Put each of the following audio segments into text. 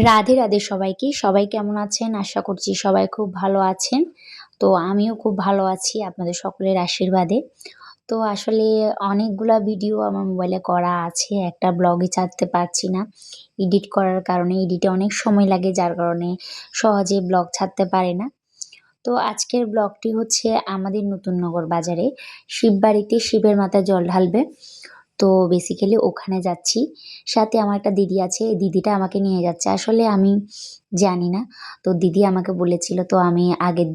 রাধে রাধে সবাইকে। সবাই কেমন আছেন? আশা করছি সবাই খুব ভালো আছেন। তো আমিও খুব ভালো আছি আপনাদের সকলের আশীর্বাদে। তো আসলে অনেকগুলা ভিডিও আমার মোবাইলে করা আছে। একটা ব্লগই ছাড়তে পারছি না। এডিট করার কারণে এডিটে অনেক সময় লাগে, যার কারণে সহজে ব্লগ ছাড়তে পারি না। তো আজকের ব্লগটি হচ্ছে আমাদের নতুননগর বাজারে শিববাড়িতে শিবের মাথায় জল ঢালবে। তো বেসিক্যালি ওখানে যাচ্ছি। সাথে আমার একটা দিদি আছে, এই দিদিটা আমাকে নিয়ে যাচ্ছে। আসলে আমি জানি না। তো দিদি আমাকে বলেছিল, তো আমি আগের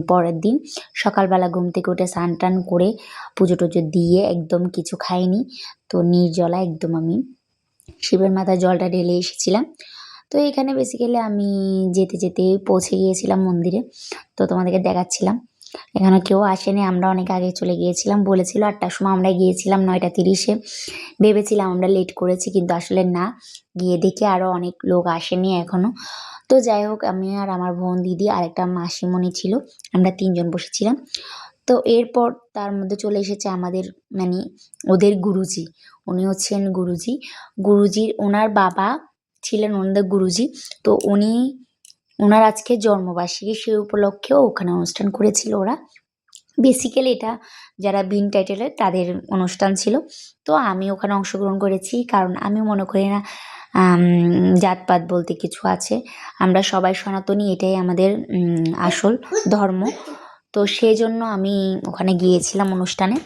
পরের দিন সকালবেলা ঘুম থেকে উঠে স্নান-টান করে পুজো-টুজো দিয়ে একদম কিছু খাইনি। তো নির্জলা একদম আমি শিবের মাথায় জলটা ঢেলে এসেছিলাম। তো এখানে বেসিক্যালি আমি যেতে, যেতেই পৌঁছে গিয়েছিলাম মন্দিরে। তো তোমাদেরকে দেখাচ্ছিলাম। এখানে কেউ আসেনি, আমরা অনেক আগে চলে গিয়েছিলাম। বলেছিল ৮টার সময়, আমরা গিয়েছিলাম ৯টা ৩০-এ। ভেবেছিলাম আমরা লেট করেছি, কিন্তু আসলে না। গিয়ে দেখি আরও অনেক লোক আসেনি এখনও। তো যাই হোক, আমি আর আমার বোন, দিদি আর একটা মাসিমণি ছিল। আমরা ৩ জন বসেছিলাম। তো এরপর তার মধ্যে চলে এসেছে আমাদের মানে ওদের গুরুজি। উনি হচ্ছেন গুরুজি। গুরুজির ওনার বাবা ছিলেন ওনাদের গুরুজি। তো ওনার আজকে জন্মবার্ষিকী, সেই উপলক্ষেও ওখানে অনুষ্ঠান করেছিল ওরা। বেসিক্যালি এটা যারা বিন টাইটেলের তাদের অনুষ্ঠান ছিল। তো আমি ওখানে অংশগ্রহণ করেছি, কারণ আমি মনে করি না জাতপাত বলতে কিছু আছে। আমরা সবাই সনাতনী, এটাই আমাদের আসল ধর্ম। তো সেজন্য আমি ওখানে গিয়েছিলাম অনুষ্ঠানে।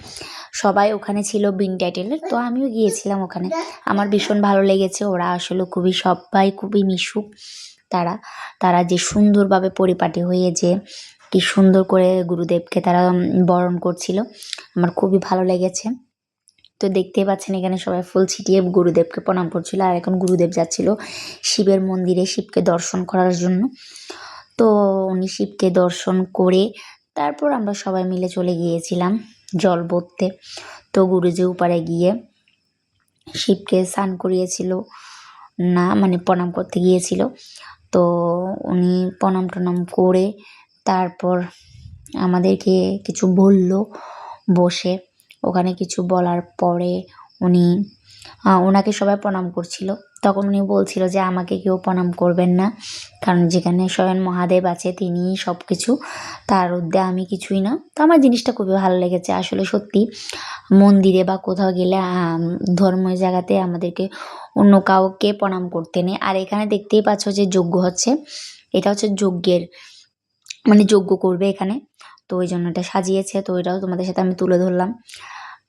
সবাই ওখানে ছিল বিন টাইটেলের, তো আমিও গিয়েছিলাম ওখানে। আমার ভীষণ ভালো লেগেছে। ওরা আসলে সবাই খুবই মিশুক। তারা যে সুন্দরভাবে পরিপাটি হয়ে যে কি সুন্দর করে গুরুদেবকে তারা বরণ করছিল, আমার খুবই ভালো লেগেছে। তো দেখতেই পাচ্ছেন এখানে সবাই ফুল ছিটিয়ে গুরুদেবকে প্রণাম করছিল। আর এখন গুরুদেব যাচ্ছিল শিবের মন্দিরে শিবকে দর্শন করার জন্য। তো উনি শিবকে দর্শন করে তারপর আমরা সবাই মিলে চলে গিয়েছিলাম জল ভরতে। তো গুরুজি উপরে গিয়ে শিবকে স্নান করিয়েছিল, না মানে প্রণাম করতে গিয়েছিল। তো উনি প্রণাম টনাম করে তারপর আমাদেরকে কিছু বলল বসে। ওখানে কিছু বলার পরে উনি ওনাকে সবাই প্রণাম করছিল। তখন উনি বলছিল যে আমাকে কেউ প্রণাম করবেন না, কারণ যেখানে স্বয়ং মহাদেব আছে তিনিই সব কিছু, তার ঊর্ধ্বে আমি কিছুই না। তো আমার জিনিসটা খুবই ভালো লেগেছে। আসলে সত্যি মন্দিরে বা কোথাও গেলে ধর্মীয় জায়গাতে আমাদেরকে অন্য কাউকে প্রণাম করতে নেই। আর এখানে দেখতেই পাচ্ছ যে যজ্ঞ হচ্ছে। এটা হচ্ছে যজ্ঞের মানে যজ্ঞ করবে এখানে। তো ওই জন্য এটা সাজিয়েছে। তো এটাও তোমাদের সাথে আমি তুলে ধরলাম।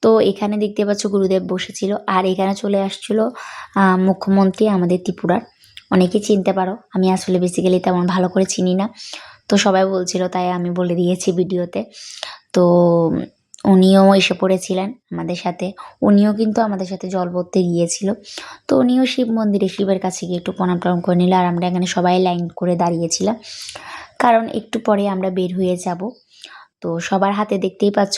তো এখানে দেখতে পাচ্ছ গুরুদেব বসেছিল। আর এখানে চলে আসছিল মুখ্যমন্ত্রী আমাদের ত্রিপুরার। অনেকেই চিনতে পারো, আমি আসলে বেসিক্যালি তেমন ভালো করে চিনি না। তো সবাই বলছিল, তাই আমি বলে দিয়েছি ভিডিওতে। তো উনিও এসে পড়েছিলেন আমাদের সাথে। উনিও কিন্তু আমাদের সাথে জল ভরতে গিয়েছিল। তো উনিও শিব মন্দিরে শিবের কাছে গিয়ে একটু প্রণাম টনাম করে নিল। আর আমরা এখানে সবাই লাইন করে দাঁড়িয়েছিলাম, কারণ একটু পরে আমরা বের হয়ে যাব। তো সবার হাতে দেখতেই পাচ্ছ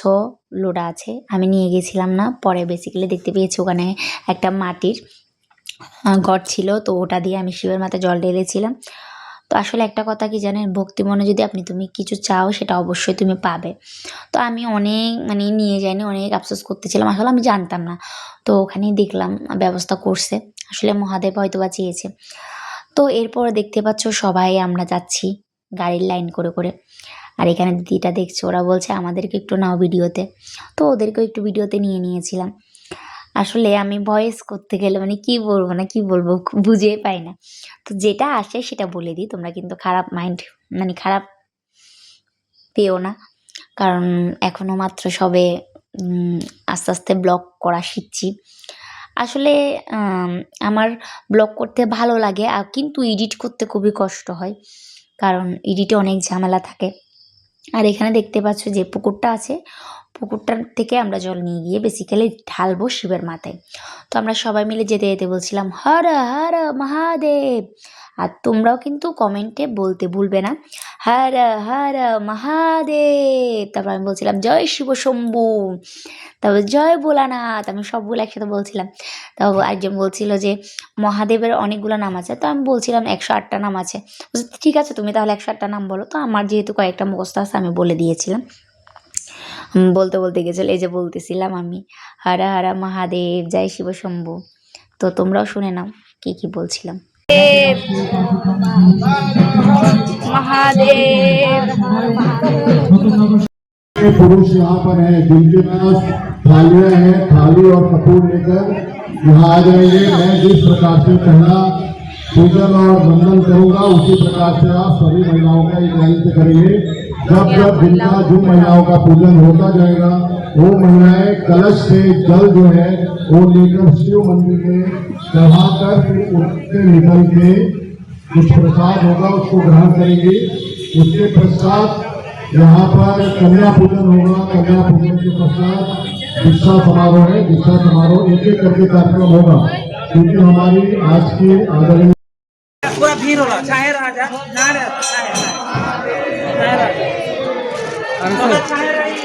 লোটা আছে। আমি নিয়ে গেছিলাম না, পরে বেসিক্যালি দেখতে পেয়েছি ওখানে একটা মাটির ঘট ছিল। তো ওটা দিয়ে আমি শিবের মাথায় জল ঢেলেছিলাম। তো আসলে একটা কথা কি জানেন, ভক্তি মনে যদি তুমি কিছু চাও, সেটা অবশ্যই তুমি পাবে। তো আমি অনেক মানে নিয়ে যাইনি, অনেক আফসোস করতেছিলাম। আসলে আমি জানতাম না। তো ওখানেই দেখলাম ব্যবস্থা করছে। আসলে মহাদেব হয়তো বা চেয়েছে। তো এরপর দেখতে পাচ্ছ সবাই আমরা যাচ্ছি গাড়ির লাইন করে করে। আর এখানে দিদিটা দেখছো, ওরা বলছে আমাদেরকে একটু নাও ভিডিওতে। তো ওদেরকেও একটু ভিডিওতে নিয়ে নিয়েছিলাম। আসলে আমি ভয়েস করতে গেলে মানে কি বলবো না কি বলবো বুঝে পাই না। তো যেটা আসে সেটা বলে দিই, তোমরা কিন্তু খারাপ মাইন্ড মানে খারাপ পেও না, কারণ এখনো মাত্র সবে আস্তে আস্তে ব্লগ করা শিখছি। আসলে আমার ব্লগ করতে ভালো লাগে, আর কিন্তু এডিট করতে খুবই কষ্ট হয়, কারণ এডিটে অনেক ঝামেলা থাকে। আর এখানে দেখতে পাচ্ছ যে পুকুরটা আছে, পুকুরটার থেকে আমরা জল নিয়ে গিয়ে বেসিক্যালি ঢালবো শিবের মাথায়। তো আমরা সবাই মিলে যেতে যেতে বলছিলাম হর হর মহাদেব। আর তোমরাও কিন্তু কমেন্টে বলতে ভুলবে না, হর হর মহাদেব। তারপর আমি বলছিলাম জয় শিব শম্ভু, তারপর জয় ভোলানাথ। আমি সবগুলো একসাথে বলছিলাম। তারপর একজন বলছিল যে মহাদেবের অনেকগুলো নাম আছে। তো আমি বলছিলাম ১০৮টা নাম আছে। বলছে ঠিক আছে, তুমি তাহলে ১০৮টা নাম বলো। তো আমার যেহেতু কয়েকটা মুখস্থ আছে, আমি বলে দিয়েছিলাম। বলতে, বলতে গেছিল। এই যে বলতেছিলাম আমি, হর হর মহাদেব, জয় শিব শম্ভু। তো তোমরাও শুনে নাও কি, কি বলছিলাম। देव महादेव पुरुष यहाँ पर है जिनके पास थालियां हैं, थाली और कपूर लेकर यहाँ आ जाएंगे। मैं जिस प्रकार से पहला पूजन और वंदन करूंगा उसी प्रकार से आप सभी महिलाओं का एक लाइन से करेंगे। जब जब जिन महिलाओं का पूजन होता जाएगा वो महिलाएं कलश से जल जो है वो लेकर शिव मंदिर में चढ़ाकर फिर उससे निकल के कुछ प्रसाद होगा उसको ग्रहण करेंगे। उसके पश्चात यहाँ पर कन्या पूजन होगा। कन्या पूजन के पश्चात दीक्षा समारोह है। दीक्षा समारोह एक एक करके कार्यक्रम होगा क्योंकि हमारी आज की आदरणीय पूरा भीड़ होला चाहे राजा ना रे चाहे राजा